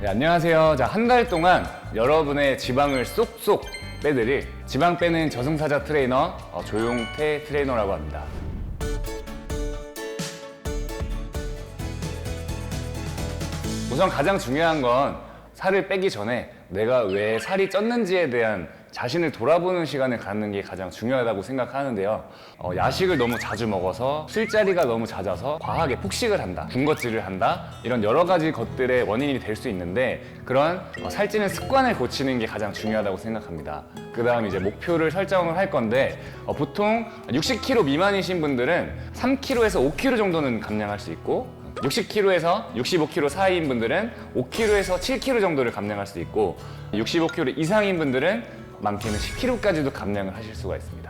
네, 안녕하세요. 자, 한 달 동안 여러분의 지방을 쏙쏙 빼드릴 지방 빼는 저승사자 트레이너 조용태 트레이너라고 합니다. 우선 가장 중요한 건 살을 빼기 전에 내가 왜 살이 쪘는지에 대한 자신을 돌아보는 시간을 갖는 게 가장 중요하다고 생각하는데요. 야식을 너무 자주 먹어서 술자리가 너무 잦아서 과하게 폭식을 한다, 군것질을 한다, 이런 여러 가지 것들의 원인이 될 수 있는데 그런 살찌는 습관을 고치는 게 가장 중요하다고 생각합니다. 그 다음 이제 목표를 설정을 할 건데 보통 60kg 미만이신 분들은 3kg에서 5kg 정도는 감량할 수 있고 60kg에서 65kg 사이인 분들은 5kg에서 7kg 정도를 감량할 수 있고 65kg 이상인 분들은 많게는 10kg까지도 감량을 하실 수가 있습니다.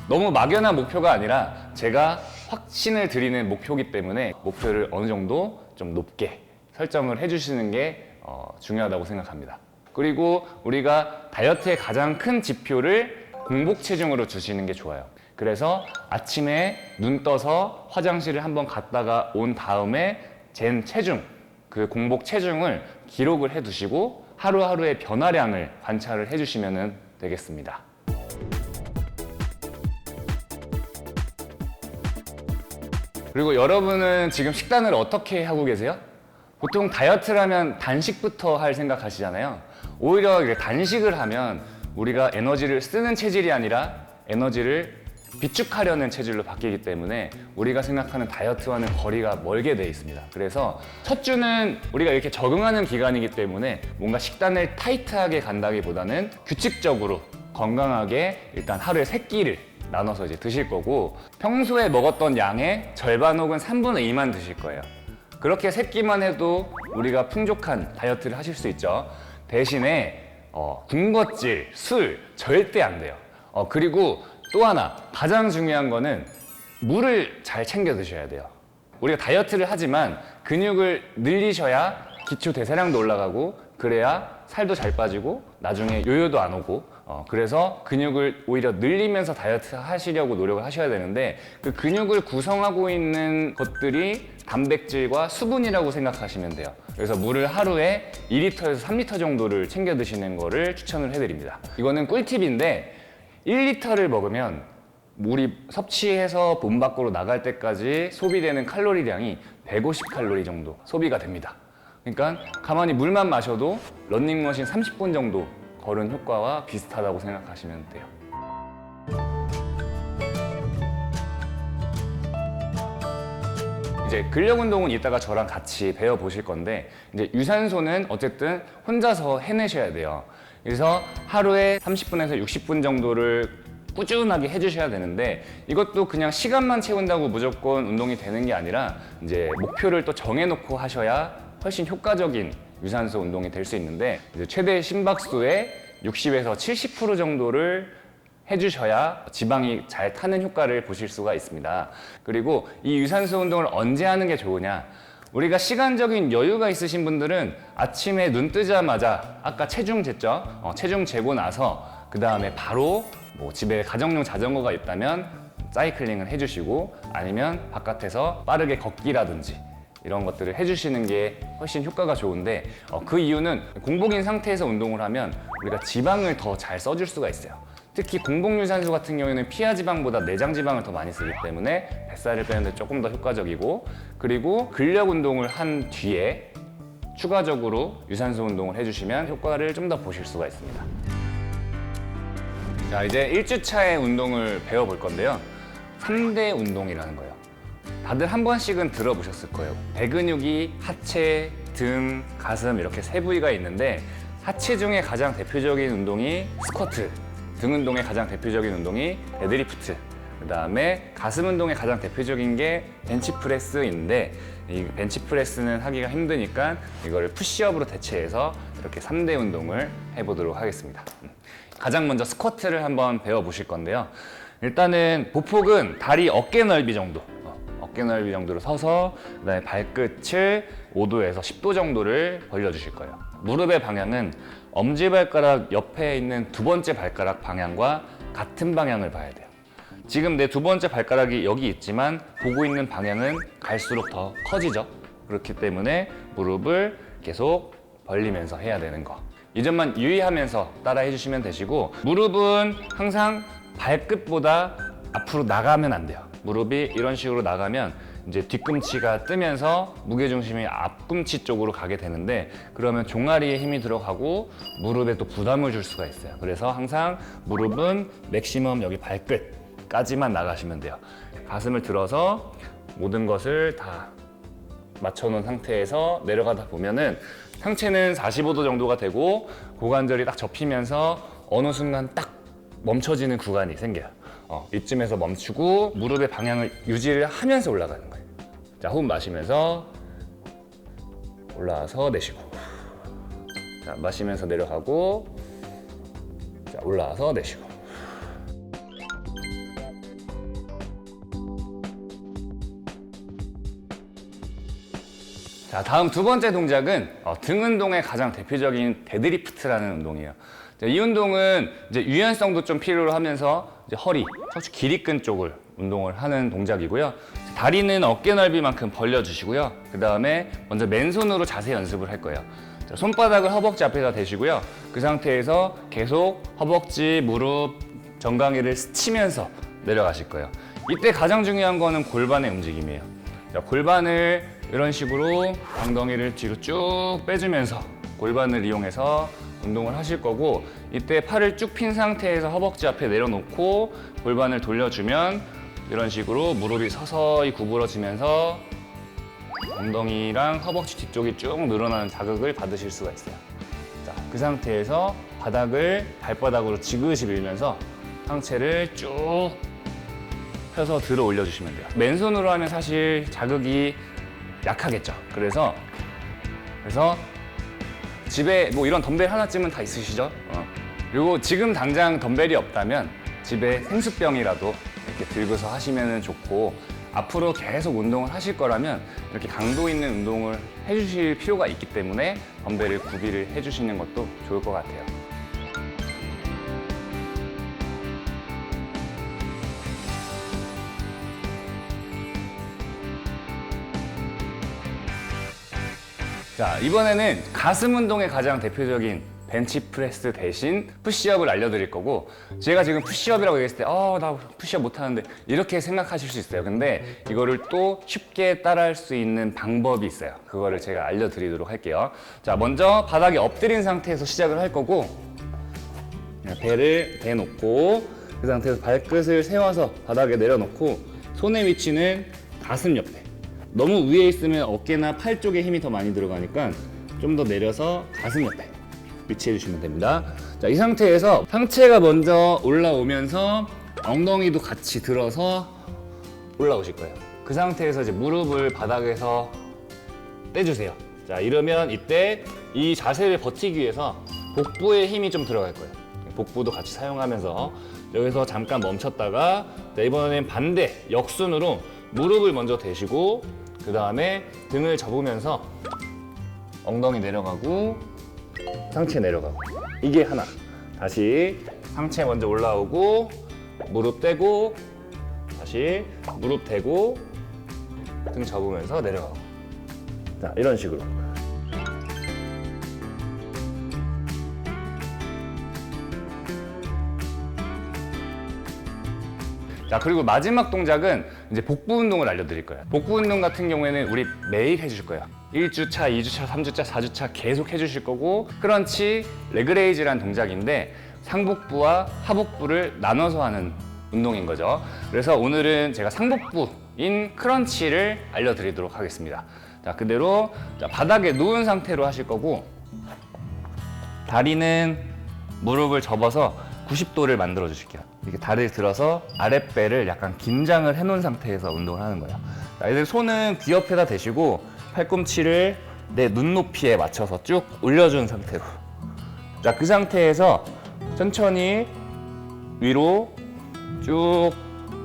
너무 막연한 목표가 아니라 제가 확신을 드리는 목표이기 때문에 목표를 어느 정도 좀 높게 설정을 해주시는 게 중요하다고 생각합니다. 그리고 우리가 다이어트의 가장 큰 지표를 공복 체중으로 주시는 게 좋아요. 그래서 아침에 눈 떠서 화장실을 한번 갔다가 온 다음에 잰 체중, 그 공복 체중을 기록을 해 두시고 하루하루의 변화량을 관찰을 해 주시면 되겠습니다. 그리고 여러분은 지금 식단을 어떻게 하고 계세요? 보통 다이어트라면 단식부터 할 생각하시잖아요. 오히려 단식을 하면 우리가 에너지를 쓰는 체질이 아니라 에너지를 비축하려는 체질로 바뀌기 때문에 우리가 생각하는 다이어트와는 거리가 멀게 돼 있습니다. 그래서 첫 주는 우리가 이렇게 적응하는 기간이기 때문에 뭔가 식단을 타이트하게 간다기보다는 규칙적으로 건강하게 일단 하루에 3끼를 나눠서 이제 드실 거고 평소에 먹었던 양의 절반 혹은 3분의 2만 드실 거예요. 그렇게 3끼만 해도 우리가 풍족한 다이어트를 하실 수 있죠. 대신에 군것질, 술 절대 안 돼요. 그리고 또 하나 가장 중요한 거는 물을 잘 챙겨 드셔야 돼요. 우리가 다이어트를 하지만 근육을 늘리셔야 기초 대사량도 올라가고 그래야 살도 잘 빠지고 나중에 요요도 안 오고 그래서 근육을 오히려 늘리면서 다이어트 하시려고 노력을 하셔야 되는데 그 근육을 구성하고 있는 것들이 단백질과 수분이라고 생각하시면 돼요. 그래서 물을 하루에 2리터에서 3리터 정도를 챙겨 드시는 거를 추천을 해드립니다. 이거는 꿀팁인데 1리터를 먹으면 물이 섭취해서 몸 밖으로 나갈 때까지 소비되는 칼로리량이 150칼로리 정도 소비가 됩니다. 그러니까 가만히 물만 마셔도 러닝머신 30분 정도 걸은 효과와 비슷하다고 생각하시면 돼요. 이제 근력 운동은 이따가 저랑 같이 배워보실 건데 이제 유산소는 어쨌든 혼자서 해내셔야 돼요. 그래서 하루에 30분에서 60분 정도를 꾸준하게 해주셔야 되는데 이것도 그냥 시간만 채운다고 무조건 운동이 되는 게 아니라 이제 목표를 또 정해놓고 하셔야 훨씬 효과적인 유산소 운동이 될 수 있는데 이제 최대 심박수의 60에서 70% 정도를 해주셔야 지방이 잘 타는 효과를 보실 수가 있습니다. 그리고 이 유산소 운동을 언제 하는 게 좋으냐? 우리가 시간적인 여유가 있으신 분들은 아침에 눈 뜨자마자 아까 체중 쟀죠? 체중 재고 나서 그 다음에 바로 집에 가정용 자전거가 있다면 사이클링을 해주시고 아니면 바깥에서 빠르게 걷기라든지 이런 것들을 해주시는 게 훨씬 효과가 좋은데 그 이유는 공복인 상태에서 운동을 하면 우리가 지방을 더 잘 써줄 수가 있어요. 특히 공복유산소 같은 경우에는 피하지방보다 내장지방을 더 많이 쓰기 때문에 뱃살을 빼는데 조금 더 효과적이고 그리고 근력 운동을 한 뒤에 추가적으로 유산소 운동을 해주시면 효과를 좀 더 보실 수가 있습니다. 자, 이제 1주차의 운동을 배워볼 건데요. 3대 운동이라는 거예요. 다들 한 번씩은 들어보셨을 거예요. 대근육이 하체, 등, 가슴 이렇게 세 부위가 있는데 하체 중에 가장 대표적인 운동이 스쿼트, 등 운동의 가장 대표적인 운동이 데드리프트, 그 다음에 가슴 운동의 가장 대표적인 게 벤치프레스인데 이 벤치프레스는 하기가 힘드니까 이거를 푸시업으로 대체해서 이렇게 3대 운동을 해보도록 하겠습니다. 가장 먼저 스쿼트를 한번 배워보실 건데요. 일단은 보폭은 다리 어깨 넓이 정도, 어깨 넓이 정도로 서서 그다음에 발끝을 5도에서 10도 정도를 벌려주실 거예요. 무릎의 방향은 엄지발가락 옆에 있는 두 번째 발가락 방향과 같은 방향을 봐야 돼요. 지금 내 두 번째 발가락이 여기 있지만 보고 있는 방향은 갈수록 더 커지죠. 그렇기 때문에 무릎을 계속 벌리면서 해야 되는 거. 이 점만 유의하면서 따라 해주시면 되시고, 무릎은 항상 발끝보다 앞으로 나가면 안 돼요. 무릎이 이런 식으로 나가면 이제 뒤꿈치가 뜨면서 무게중심이 앞꿈치 쪽으로 가게 되는데, 그러면 종아리에 힘이 들어가고 무릎에 또 부담을 줄 수가 있어요. 그래서 항상 무릎은 맥시멈 여기 발끝까지만 나가시면 돼요. 가슴을 들어서 모든 것을 다 맞춰놓은 상태에서 내려가다 보면은 상체는 45도 정도가 되고 고관절이 딱 접히면서 어느 순간 딱 멈춰지는 구간이 생겨요. 이쯤에서 멈추고 무릎의 방향을 유지를 하면서 올라가는 거예요. 자, 호흡 마시면서 올라와서 내쉬고, 자, 마시면서 내려가고, 자, 올라와서 내쉬고. 자, 다음 두 번째 동작은 등 운동의 가장 대표적인 데드리프트라는 운동이에요. 자, 이 운동은 이제 유연성도 좀 필요로 하면서 이제 허리, 척추 길이근 쪽을 운동을 하는 동작이고요. 다리는 어깨 넓이만큼 벌려주시고요. 그 다음에 먼저 맨손으로 자세 연습을 할 거예요. 자, 손바닥을 허벅지 앞에다 대시고요. 그 상태에서 계속 허벅지, 무릎, 정강이를 스치면서 내려가실 거예요. 이때 가장 중요한 거는 골반의 움직임이에요. 자, 골반을 이런 식으로 엉덩이를 뒤로 쭉 빼주면서 골반을 이용해서 운동을 하실 거고, 이때 팔을 쭉 핀 상태에서 허벅지 앞에 내려놓고 골반을 돌려주면 이런 식으로 무릎이 서서히 구부러지면서 엉덩이랑 허벅지 뒤쪽이 쭉 늘어나는 자극을 받으실 수가 있어요. 자, 그 상태에서 바닥을 발바닥으로 지그시 밀면서 상체를 쭉 펴서 들어 올려주시면 돼요. 맨손으로 하면 사실 자극이 약하겠죠. 그래서 집에 뭐 이런 덤벨 하나쯤은 다 있으시죠? 그리고 지금 당장 덤벨이 없다면 집에 생수병이라도 이렇게 들고서 하시면 좋고, 앞으로 계속 운동을 하실 거라면 이렇게 강도 있는 운동을 해주실 필요가 있기 때문에 덤벨을 구비를 해주시는 것도 좋을 것 같아요. 자, 이번에는 가슴 운동의 가장 대표적인 벤치프레스 대신 푸시업을 알려드릴 거고, 제가 지금 푸시업이라고 얘기했을 때 나 푸시업 못하는데 이렇게 생각하실 수 있어요. 근데 이거를 또 쉽게 따라할 수 있는 방법이 있어요. 그거를 제가 알려드리도록 할게요. 자, 먼저 바닥에 엎드린 상태에서 시작을 할 거고, 배를 대놓고 그 상태에서 발끝을 세워서 바닥에 내려놓고 손의 위치는 가슴 옆에, 너무 위에 있으면 어깨나 팔 쪽에 힘이 더 많이 들어가니까 좀 더 내려서 가슴 옆에 위치해 주시면 됩니다. 자, 이 상태에서 상체가 먼저 올라오면서 엉덩이도 같이 들어서 올라오실 거예요. 그 상태에서 이제 무릎을 바닥에서 떼주세요. 자, 이러면 이때 이 자세를 버티기 위해서 복부에 힘이 좀 들어갈 거예요. 복부도 같이 사용하면서 여기서 잠깐 멈췄다가, 자, 이번엔 반대 역순으로 무릎을 먼저 대시고 그 다음에 등을 접으면서 엉덩이 내려가고 상체 내려가고, 이게 하나. 다시 상체 먼저 올라오고 무릎 떼고 다시 무릎 대고 등 접으면서 내려가고. 자, 이런 식으로. 자, 그리고 마지막 동작은 이제 복부 운동을 알려드릴 거예요. 복부 운동 같은 경우에는 우리 매일 해주실 거예요. 1주차, 2주차, 3주차, 4주차 계속 해주실 거고, 크런치, 레그레이즈라는 동작인데 상복부와 하복부를 나눠서 하는 운동인 거죠. 그래서 오늘은 제가 상복부인 크런치를 알려드리도록 하겠습니다. 자, 그대로 바닥에 누운 상태로 하실 거고, 다리는 무릎을 접어서 90도를 만들어 주실게요. 이렇게 다리를 들어서 아랫배를 약간 긴장을 해놓은 상태에서 운동을 하는 거예요. 자, 이제 손은 귀 옆에다 대시고 팔꿈치를 내 눈높이에 맞춰서 쭉 올려준 상태로. 자, 그 상태에서 천천히 위로 쭉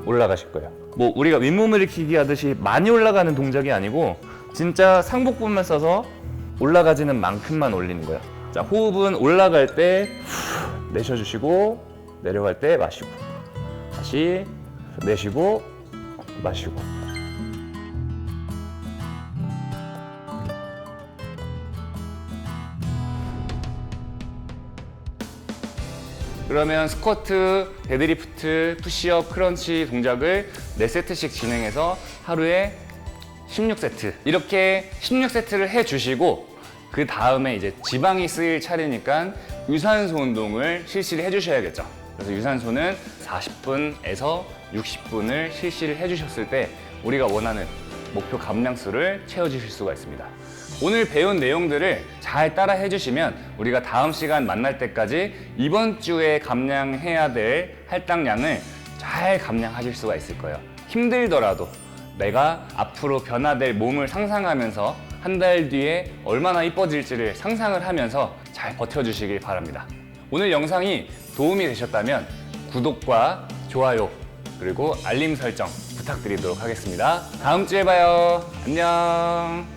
올라가실 거예요. 뭐 우리가 윗몸을 일으키기 하듯이 많이 올라가는 동작이 아니고 진짜 상복부만 써서 올라가지는 만큼만 올리는 거예요. 자, 호흡은 올라갈 때 내쉬어주시고 내려갈 때 마시고, 다시 내쉬고 마시고. 그러면 스쿼트, 데드리프트, 푸시업, 크런치 동작을 4세트씩 진행해서 하루에 16세트. 이렇게 16세트를 해주시고 그 다음에 이제 지방이 쓰일 차례니까 유산소 운동을 실시를 해주셔야겠죠. 그래서 유산소는 40분에서 60분을 실시를 해주셨을 때 우리가 원하는 목표 감량수를 채워주실 수가 있습니다. 오늘 배운 내용들을 잘 따라 해주시면 우리가 다음 시간 만날 때까지 이번 주에 감량해야 될 할당량을 잘 감량하실 수가 있을 거예요. 힘들더라도 내가 앞으로 변화될 몸을 상상하면서 한 달 뒤에 얼마나 이뻐질지를 상상을 하면서 잘 버텨주시길 바랍니다. 오늘 영상이 도움이 되셨다면 구독과 좋아요 그리고 알림 설정 부탁드리도록 하겠습니다. 다음 주에 봐요. 안녕.